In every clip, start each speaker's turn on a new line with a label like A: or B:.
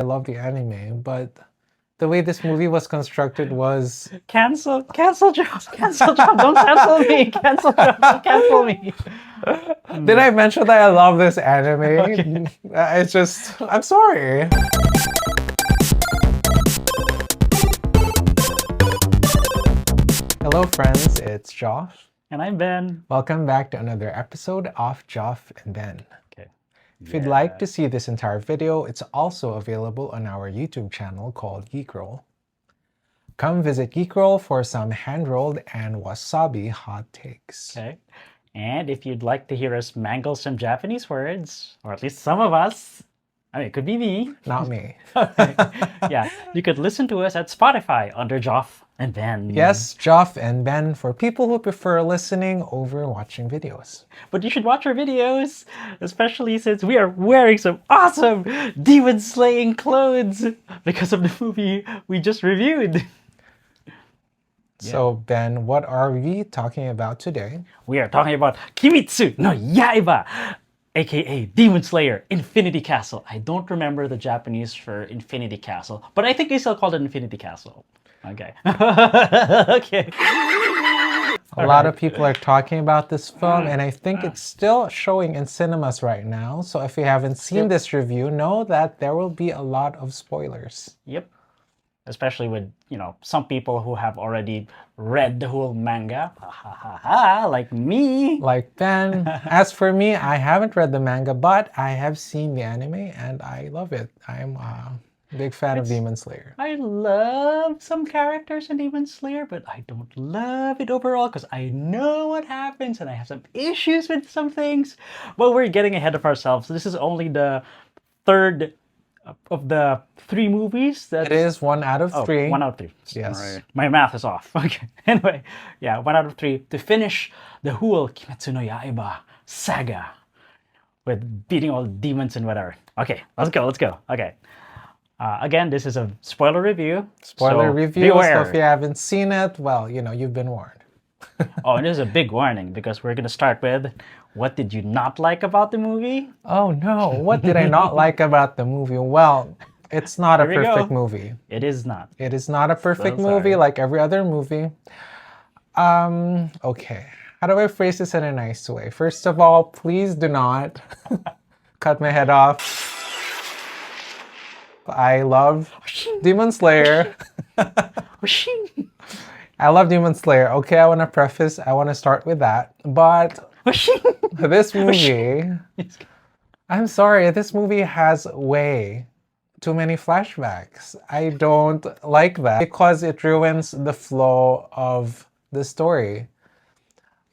A: I love the anime, but the way this movie was constructed was...
B: Cancel Geoff, don't cancel me, cancel Geoff, don't cancel me.
A: Did I mention that I love this anime?
B: Okay.
A: It's just... I'm sorry. Hello friends, it's Geoff.
B: And I'm Ben.
A: Welcome back to another episode of Geoff and Ben.
B: Okay.
A: If you'd like to see this entire video, it's also available on our YouTube channel called Geekroll. Come visit Geekroll for some hand-rolled and wasabi hot takes.
B: Okay. And if you'd like to hear us mangle some Japanese words, or at least some of us, I mean, it could be me.
A: Not me.
B: Yeah, you could listen to us at Spotify under Geoff and Ben.
A: Yes, Geoff and Ben for people who prefer listening over watching videos.
B: But you should watch our videos, especially since we are wearing some awesome demon-slaying clothes because of the movie we just reviewed.
A: So, Ben, what are we talking about today?
B: We are talking about Kimitsu no Yaiba, aka Demon Slayer Infinity Castle. I don't remember the Japanese for Infinity Castle, but I think they still call it Infinity Castle. Okay. Okay.
A: A lot of people are talking about this film, and I think it's still showing in cinemas right now. So if you haven't seen this review, know that there will be a lot of spoilers.
B: Yep. Especially with, some people who have already read the whole manga. Ha ha ha ha, like me.
A: Like Ben. As for me, I haven't read the manga, but I have seen the anime, and I love it. I'm a big fan of Demon Slayer.
B: I love some characters in Demon Slayer, but I don't love it overall because I know what happens and I have some issues with some things. But we're getting ahead of ourselves. This is only the third of the three movies.
A: It is 1 out of 3.
B: 1 out of 3.
A: Yes.
B: Right. My math is off. Okay. Anyway, yeah, 1 out of 3 to finish the whole Kimetsu no Yaiba saga with beating all the demons and whatever. Okay, let's go. Okay. Again, this is a spoiler review.
A: Spoiler review.
B: Beware.
A: So if you haven't seen it, well, you've been warned.
B: Oh, and this is a big warning because we're going to start with, what did you not like about the movie?
A: Oh no, what did I not like about the movie? Well, it's not a perfect movie.
B: It is not.
A: It is not a perfect movie like every other movie. Okay. How do I phrase this in a nice way? First of all, please do not cut my head off. I love Demon Slayer. I love Demon Slayer. Okay, I want to start with that. But this movie, I'm sorry, this movie has way too many flashbacks. I don't like that because it ruins the flow of the story.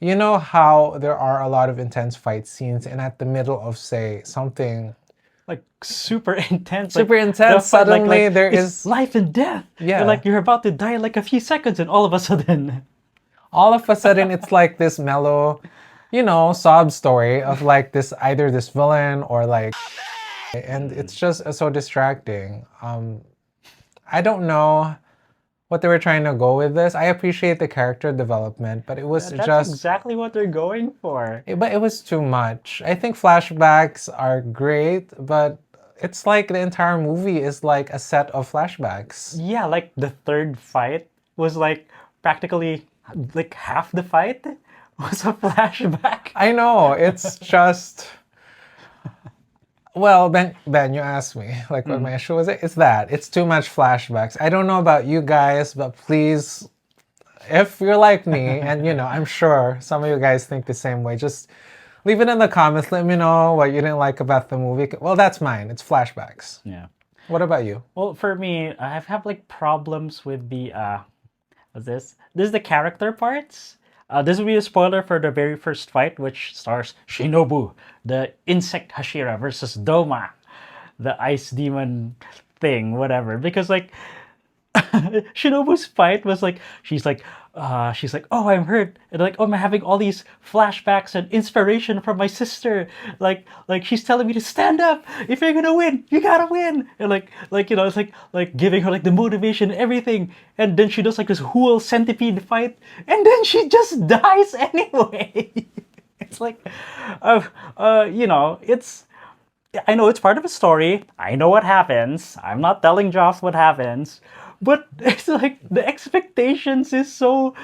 A: You know how there are a lot of intense fight scenes and at the middle of, say, something
B: like super intense.
A: Suddenly there is
B: life and death.
A: Yeah.
B: You're about to die in like a few seconds, and all of a sudden
A: it's like this mellow, sob story of like either this villain or like, and it's just so distracting. I don't know what they were trying to go with this. I appreciate the character development, but it was
B: that's exactly what they're going for.
A: But it was too much. I think flashbacks are great, but it's like the entire movie is like a set of flashbacks.
B: Yeah, like the third fight was like practically like half the fight was a flashback.
A: I know, it's just... Well, Ben, you asked me, like, what my issue was. It's that. It's too much flashbacks. I don't know about you guys, but please, if you're like me, and, I'm sure some of you guys think the same way, just leave it in the comments. Let me know what you didn't like about the movie. Well, that's mine. It's flashbacks.
B: Yeah.
A: What about you?
B: Well, for me, I have like problems with the, what's this? This is the character parts. This will be a spoiler for the very first fight, which stars Shinobu, the insect Hashira, versus Doma, the ice demon thing, whatever. Because like Shinobu's fight was like she's like, oh, I'm hurt, and like, oh, I'm having all these flashbacks and inspiration from my sister. Like she's telling me to stand up. If you're gonna win, you gotta win. And it's like giving her like the motivation and everything. And then she does like this whole centipede fight, and then she just dies anyway. It's like, it's I know it's part of a story. I know what happens. I'm not telling Geoff what happens. But it's like the expectations is so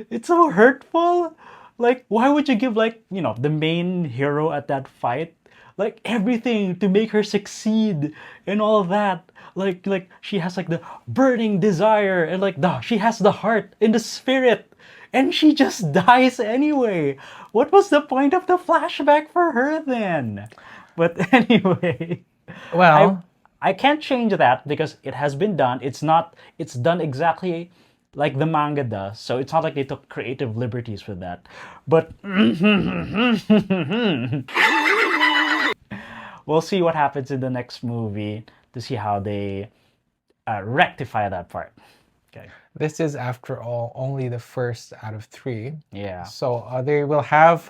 B: it's so hurtful. Like why would you give like, the main hero at that fight like everything to make her succeed and all of that? Like she has like the burning desire and like she has the heart and the spirit and she just dies anyway. What was the point of the flashback for her then? But anyway, I
A: Well,
B: I can't change that because it has been done. It's done exactly like the manga does. So it's not like they took creative liberties with that. But we'll see what happens in the next movie to see how they rectify that part. Okay.
A: this is, after all, only the first out of three.
B: Yeah.
A: So they will have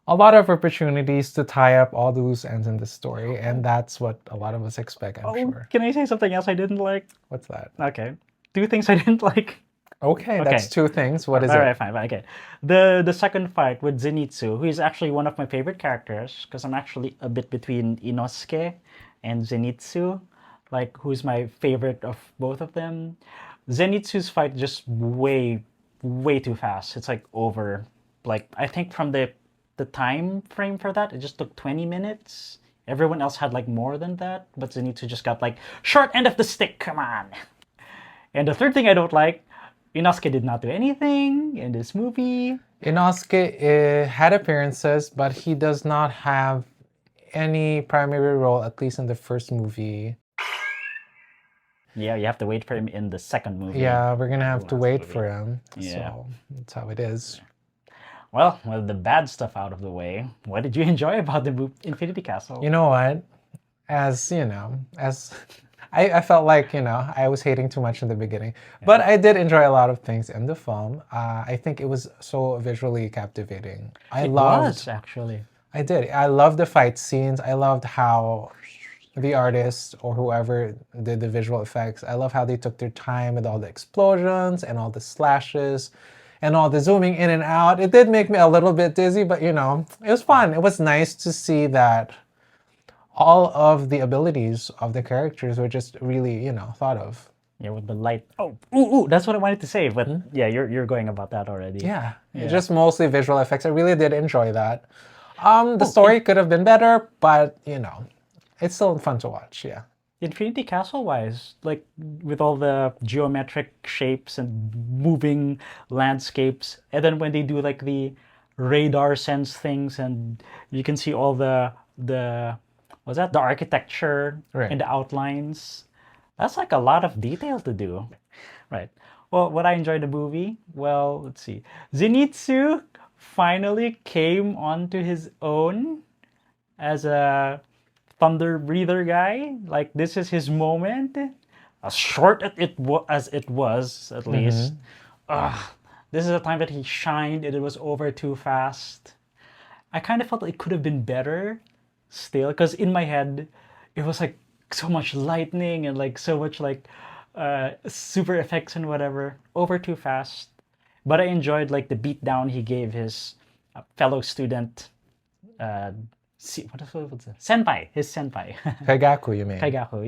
A: a lot of opportunities to tie up all the loose ends in the story, and that's what a lot of us expect, I'm
B: Oh,
A: sure.
B: can I say something else I didn't like?
A: What's that?
B: Okay. Two things I didn't like.
A: Okay, that's two things. What is
B: All
A: it?
B: right, fine. Okay. The second fight with Zenitsu, who is actually one of my favorite characters, because I'm actually a bit between Inosuke and Zenitsu, like who's my favorite of both of them. Zenitsu's fight just way too fast. It's like over, like I think from the time frame for that, it just took 20 minutes. Everyone else had like more than that, but Zenitsu just got like short end of the stick. Come on. And the third thing I don't like, Inosuke did not do anything in this movie.
A: Inosuke had appearances, but he does not have any primary role, at least in the first movie.
B: Yeah, you have to wait for him in the second movie.
A: Yeah, we're gonna have to
B: last
A: wait
B: movie.
A: for him.
B: Yeah.
A: So that's how it is.
B: Well, with the bad stuff out of the way, what did you enjoy about the Infinity Castle?
A: You know what? As I felt like, I was hating too much in the beginning, but I did enjoy a lot of things in the film. I think it was so visually captivating.
B: It was actually.
A: I did. I loved the fight scenes. I loved how the artist or whoever did the visual effects, I love how they took their time with all the explosions and all the slashes and all the zooming in and out. It did make me a little bit dizzy, but it was fun. It was nice to see that all of the abilities of the characters were just really, thought of.
B: Yeah, with the light. Oh, ooh, that's what I wanted to say. But yeah, you're going about that already.
A: Yeah, just mostly visual effects. I really did enjoy that. The story could have been better, but it's still fun to watch. Yeah.
B: Infinity Castle wise, like with all the geometric shapes and moving landscapes, and then when they do like the radar sense things, and you can see all the what's that, the architecture
A: Right.
B: and the outlines. That's like a lot of detail to do, right? Well, what I enjoyed the movie, well, let's see, Zenitsu finally came onto his own as a thunder breather guy. Like this is his moment. As short as it was, at least. This is a time that he shined, and it was over too fast. I kind of felt like it could have been better, still, because in my head, it was like so much lightning and like so much like super effects and whatever. Over too fast. But I enjoyed like the beatdown he gave his fellow student. What's it? Senpai, his senpai.
A: Kaigaku, you mean?
B: Kaigaku,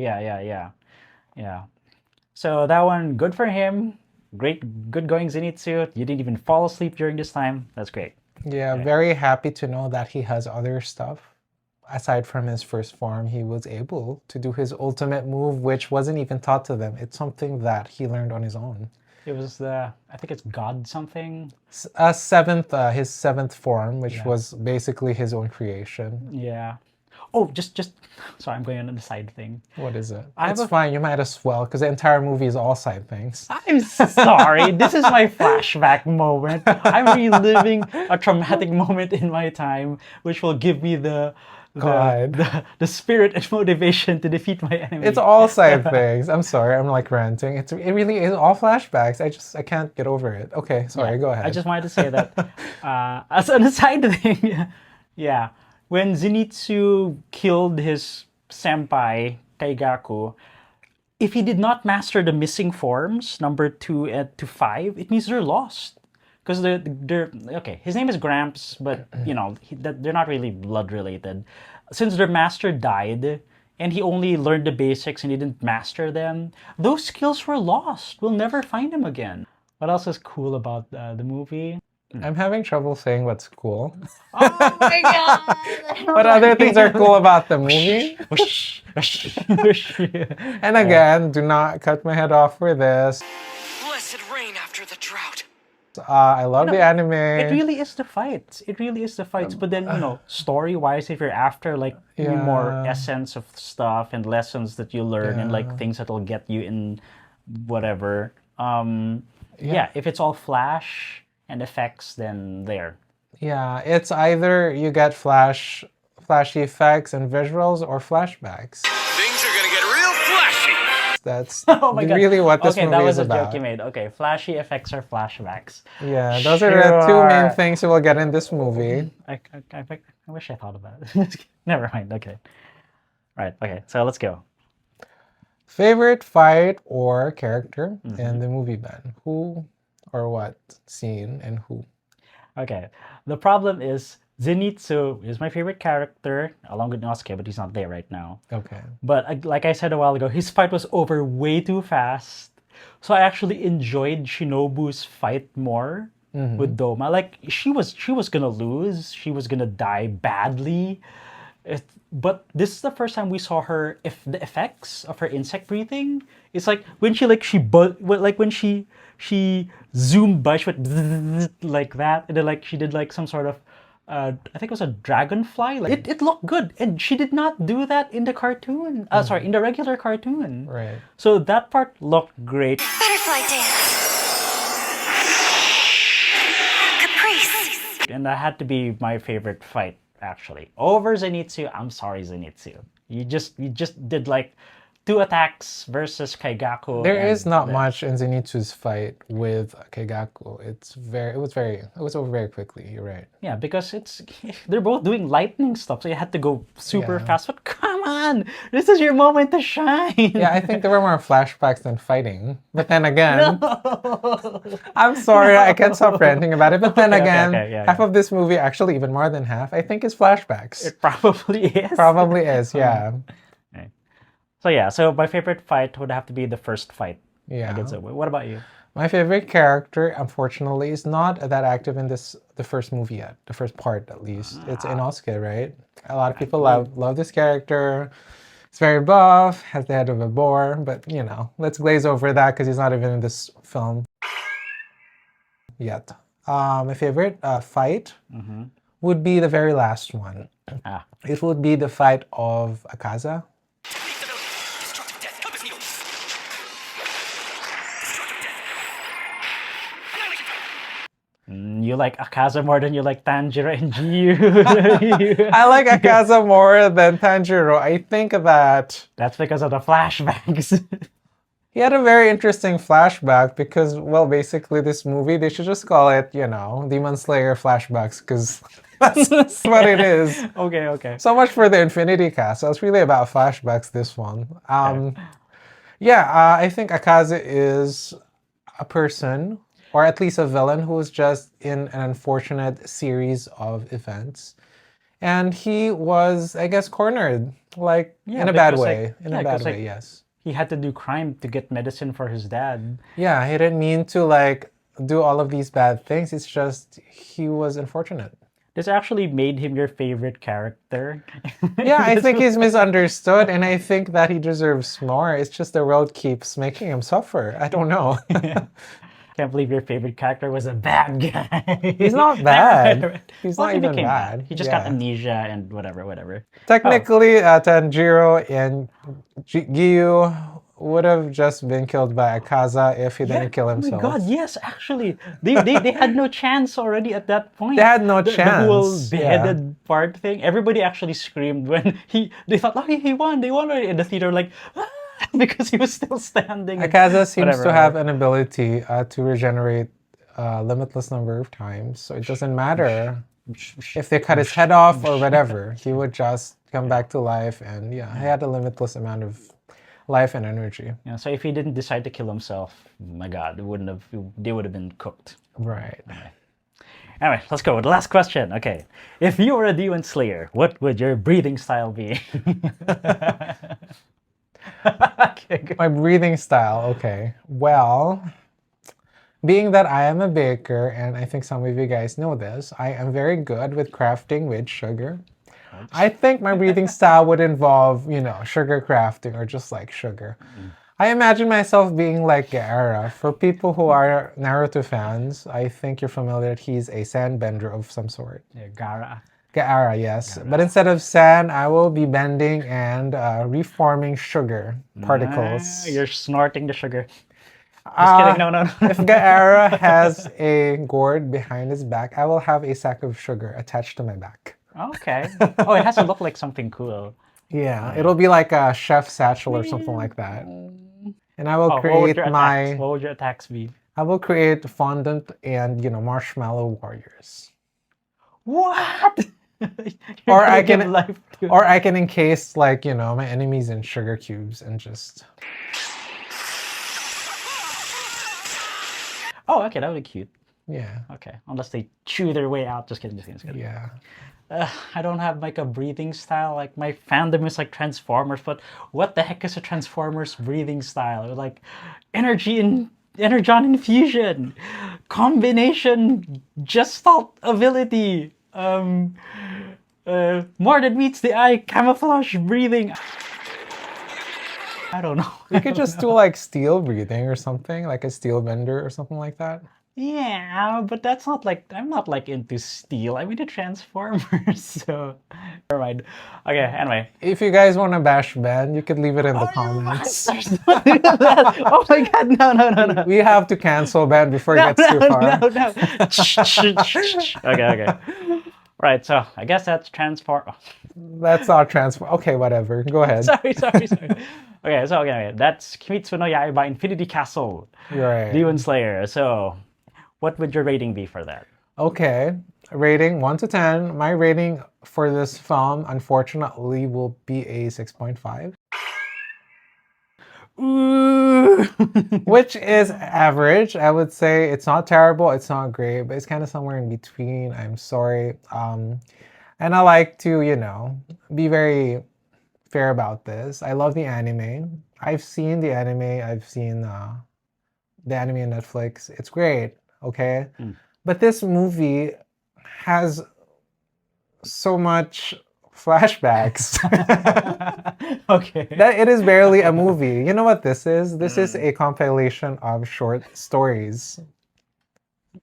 B: yeah. So that one, good for him. Good going, Zenitsu. You didn't even fall asleep during this time. That's great.
A: Yeah, very happy to know that he has other stuff. Aside from his first form, he was able to do his ultimate move, which wasn't even taught to them. It's something that he learned on his own.
B: It was I think it's God something.
A: His seventh form, which was basically his own creation.
B: Yeah. Oh, just sorry, I'm going on the side thing.
A: What is it?
B: I have
A: It's
B: a-
A: fine. You might as well, because the entire movie is all side things.
B: I'm sorry. This is my flashback moment. I'm reliving a traumatic moment in my time, which will give me the spirit and motivation to defeat my enemy.
A: It's all side things. I'm sorry. I'm like ranting. It really is all flashbacks. I can't get over it. Okay, sorry. Go ahead.
B: I just wanted to say that as an aside thing, yeah, when Zenitsu killed his senpai Kaigaku, if he did not master the missing forms, number 2 to 5, it means they're lost. Because they're okay. His name is Gramps, but they're not really blood related. since their master died and he only learned the basics and he didn't master them, those skills were lost. We'll never find them again. What else is cool about the movie?
A: I'm having trouble saying what's cool.
B: Oh my god!
A: What other things are cool about the movie? And again, do not cut my head off for this.
C: Blessed rain after the drought.
A: I love the anime.
B: It really is the fights. It really is the fights. But then, story-wise, if you're after like more essence of stuff and lessons that you learn and like things that'll get you in whatever. If it's all flash and effects, then there.
A: Yeah, it's either you get flashy effects and visuals or flashbacks.
C: Things are gonna get real flashy.
A: That's
B: Oh my God.
A: really what this
B: Okay,
A: movie
B: that was
A: is
B: a
A: about.
B: joke you made. Okay, flashy effects or flashbacks.
A: Yeah, those are the two
B: Sure.
A: main things you will get in this movie.
B: I wish I thought about it. Never mind. Okay. Right. Okay. So let's go.
A: Favorite fight or character in the movie, Ben? Who or what scene and who?
B: Okay. The problem is Zenitsu is my favorite character, along with Nosuke, but he's not there right now.
A: Okay.
B: But like I said a while ago, his fight was over way too fast. So I actually enjoyed Shinobu's fight more with Doma. Like she was gonna lose. She was gonna die badly. But this is the first time we saw her. If the effects of her insect breathing, it's like when she zoomed by, she went like that, and then like she did like some sort of. I think it was a dragonfly. Like, it looked good, and she did not do that in the cartoon. Sorry, in the regular cartoon.
A: Right.
B: So that part looked great.
D: Butterfly dance. Caprice.
B: And that had to be my favorite fight, actually. Over Zenitsu, I'm sorry, Zenitsu. You just did like 2 attacks versus Kaigaku.
A: There is not much in Zenitsu's fight with Keigaku. It was over very quickly. You're right.
B: Yeah, because they're both doing lightning stuff, so you had to go super fast. But come on, this is your moment to shine.
A: Yeah, I think there were more flashbacks than fighting. But then again,
B: No.
A: I'm sorry, I can't stop ranting about it. But then
B: Okay,
A: again,
B: yeah.
A: half of this movie, actually even more than half, I think is flashbacks.
B: It probably is.
A: Probably is, yeah.
B: So yeah, so my favorite fight would have to be the first fight.
A: Yeah.
B: Against Zoe. What about you?
A: My favorite character, unfortunately, is not that active in the first movie yet. The first part, at least. It's Inosuke, right? A lot of people love this character. It's very buff, has the head of a boar, but let's glaze over that because he's not even in this film yet. My favorite fight would be the very last one. It would be the fight of Akaza.
C: Destructive death. Help us, Needle.
B: You like Akaza more than you like Tanjiro and Giyu.
A: I like Akaza more than Tanjiro. I think that
B: That's because of the flashbacks.
A: he had a very interesting flashback because, well, basically this movie, they should just call it, Demon Slayer flashbacks because that's what it is.
B: Okay.
A: So much for the Infinity Cast. So it's really about flashbacks, this one. I think Akaza is a person, or at least a villain, who was just in an unfortunate series of events. And he was, I guess, cornered, in a bad way. Yes.
B: He had to do crime to get medicine for his dad.
A: Yeah, he didn't mean to, do all of these bad things. It's just he was unfortunate.
B: This actually made him your favorite character.
A: Yeah, I think he's misunderstood, and I think that he deserves more. It's just the world keeps making him suffer. I don't know.
B: Can't believe your favorite character was a bad guy.
A: He's not bad. He's
B: Well,
A: not
B: he
A: even
B: became
A: bad.
B: He just got amnesia and whatever.
A: Technically, Tanjiro and Giyu would have just been killed by Akaza if he didn't kill himself.
B: Oh my god, yes, actually. They had no chance already at that point.
A: They had no
B: The
A: chance.
B: whole beheaded part thing. Everybody actually screamed when they thought, oh, he won. They won already. In the theater, like, because he was still standing.
A: Akaza seems
B: Whatever,
A: to have an ability to regenerate a limitless number of times, so it doesn't matter if they cut his head off or whatever. He would just come back to life, and he had a limitless amount of life and energy.
B: Yeah, so if he didn't decide to kill himself, my god, they would have been cooked.
A: Right.
B: Anyway, let's go with the last question. Okay. If you were a demon slayer, what would your breathing style be? Okay, good.
A: My breathing style, okay. Well, being that I am a baker, and I think some of you guys know this, I am very good with crafting with sugar. I think my breathing style would involve, sugar crafting or just like sugar. I imagine myself being like Gaara. For people who are Naruto fans, I think you're familiar that he's a sandbender of some sort.
B: Yeah, Gara.
A: Gaara, yes. But instead of sand, I will be bending and reforming sugar particles.
B: You're snorting the sugar. Just kidding. No, no, no.
A: If Gaara has a gourd behind his back, I will have a sack of sugar attached to my back.
B: Okay. Oh, it has to look like something cool.
A: Yeah, it'll be like a chef satchel or something like that. And I will
B: Oh,
A: create
B: what would your attacks be?
A: I will create fondant and marshmallow warriors.
B: What?
A: Or I can
B: life to...
A: or I can encase my enemies in sugar cubes and just.
B: Oh, okay, that would be cute.
A: Yeah.
B: Okay, unless they chew their way out. Just kidding, just kidding, just kidding.
A: Yeah.
B: I don't have like a breathing style. Like my fandom is like Transformers, but what the heck is a Transformers breathing style? Like energon infusion, combination, gestalt ability, more than meets the eye, camouflage breathing. I don't know.
A: You could just do like steel breathing or something, like a steel bender or something like that.
B: Yeah, but that's not like, I'm not like into steel. I'm into Transformers, so never mind. Okay, anyway.
A: If you guys want to bash Ben, you could leave it in the comments.
B: There's nothing to that. Oh my god, no, no, no, no.
A: We have to cancel Ben before it gets too far.
B: No, no. Okay. Right, so I guess that's
A: That's our transform. Okay, whatever. Go ahead.
B: Sorry. Okay, so that's Kimetsu no Yaiba Infinity Castle,
A: Right.
B: Demon Slayer. So, what would your rating be for that?
A: Okay, rating 1 to 10. My rating for this film, unfortunately, will be a 6.5.
B: Ooh.
A: Which is average. I would say it's not terrible, it's not great, but it's kind of somewhere in between. I'm sorry. And I like to, be very fair about this. I love the anime. I've seen the anime. I've seen the anime on Netflix. It's great, okay? But this movie has so much flashbacks.
B: Okay.
A: That it is barely a movie. You know what this is? This is a compilation of short stories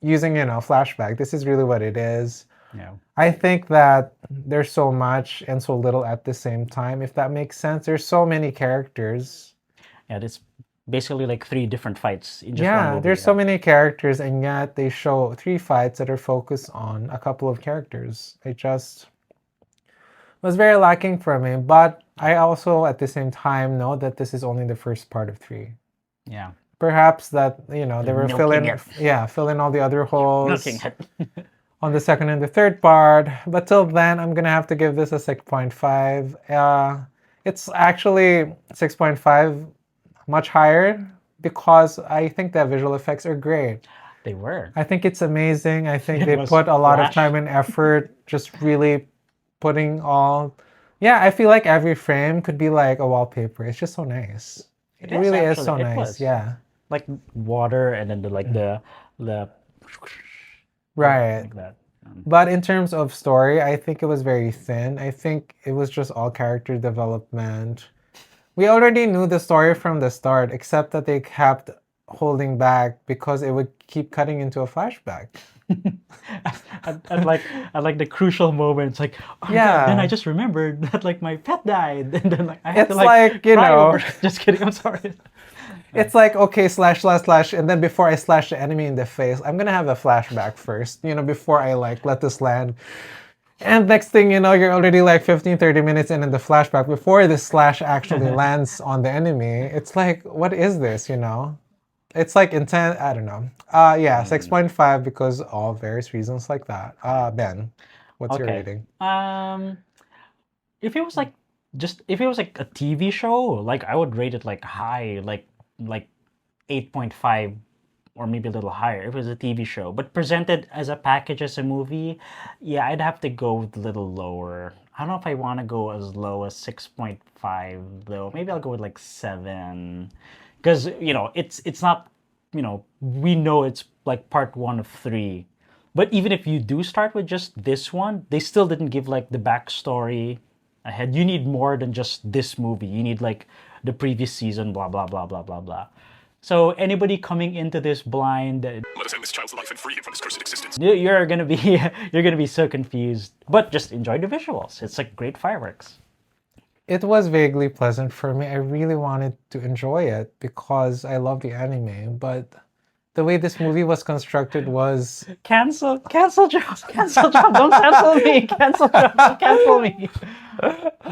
A: using, flashback. This is really what it is.
B: Yeah.
A: I think that there's so much and so little at the same time, if that makes sense. There's so many characters.
B: Yeah, it's basically like 3 different fights in just one movie.
A: There's so many characters, and yet they show 3 fights that are focused on a couple of characters. It just was very lacking for me, but I also at the same time know that this is only the first part of 3.
B: Yeah.
A: Perhaps that, they were filling all the other holes
B: Milking it.
A: on the second and the third part. But till then, I'm gonna have to give this a 6.5. It's actually 6.5, much higher, because I think the visual effects are great.
B: They were.
A: I think it's amazing. I think
B: It
A: they
B: was
A: put a lot of
B: Flash.
A: time and effort, just really putting all. Yeah, I feel like every frame could be like a wallpaper. It's just so nice. It
B: is
A: really is
B: actually.
A: so
B: It
A: nice.
B: was.
A: Yeah.
B: Like water and then the
A: Right.
B: like that.
A: But in terms of story, I think it was very thin. I think it was just all character development. We already knew the story from the start, except that they kept holding back because it would keep cutting into a flashback.
B: and like the crucial moments, like
A: Yeah.
B: then I just remembered that like my pet died, and then like I had
A: It's
B: to
A: like,
B: cry over it. Just kidding. I'm sorry.
A: It's like, okay, slash, and then before I slash the enemy in the face, I'm gonna have a flashback first, before I let this land. And next thing you know, you're already like 15, 30 minutes in the flashback before the slash actually lands on the enemy. It's like, what is this, It's like intense, I don't know. 6.5 because of various reasons like that. Ben, what's your rating?
B: If it was like a TV show, like I would rate it like high, like 8.5 or maybe a little higher if it was a TV show. But presented as a package as a movie, yeah, I'd have to go with a little lower. I don't know if I want to go as low as 6.5 though. Maybe I'll go with like 7, because it's not, we know it's like part 1 of 3. But even if you do start with just this one, they still didn't give like the backstory ahead. You need more than just this movie. You need like the previous season, blah blah blah blah blah blah. So anybody coming into this blind,
C: Let us end this child's life and free him from his cursed existence.
B: you're gonna be you're gonna be so confused. But just enjoy the visuals. It's like great fireworks.
A: It was vaguely pleasant for me. I really wanted to enjoy it because I love the anime, but the way this movie was constructed was
B: Cancel Geoff, cancel Geoff. Don't cancel me, cancel Geoff, don't cancel me.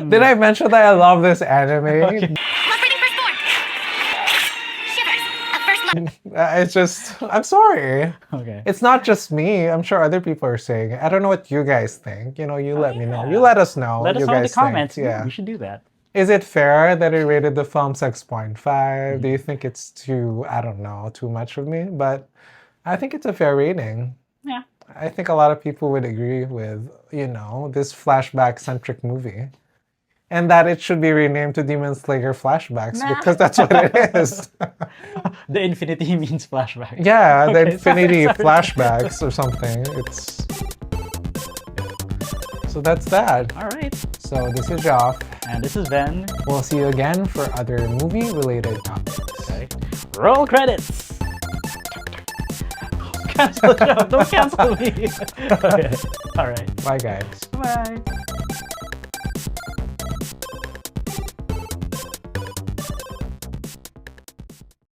A: Did I mention that I love this anime?
B: Okay.
A: It's just, I'm sorry.
B: Okay.
A: It's not just me. I'm sure other people are saying it. I don't know what you guys think. You let me know. You let us know.
B: Let
A: what
B: us
A: you
B: know in the
A: guys think.
B: comments.
A: Yeah.
B: We should do that.
A: Is it fair that I rated the film 6.5? Do you think it's too, I don't know, too much of me? But I think it's a fair rating.
B: Yeah.
A: I think a lot of people would agree with, this flashback-centric movie. And that it should be renamed to Demon Slayer Flashbacks because that's what it is.
B: The infinity means flashback.
A: Yeah, the
B: Okay,
A: infinity
B: sorry.
A: flashbacks or something. So that's that.
B: All right.
A: So this is Geoff.
B: And this is Ben.
A: We'll see you again for other movie-related topics.
B: Okay. Roll credits. Cancel Geoff. Don't cancel me. Okay. All right.
A: Bye, guys.
B: Bye.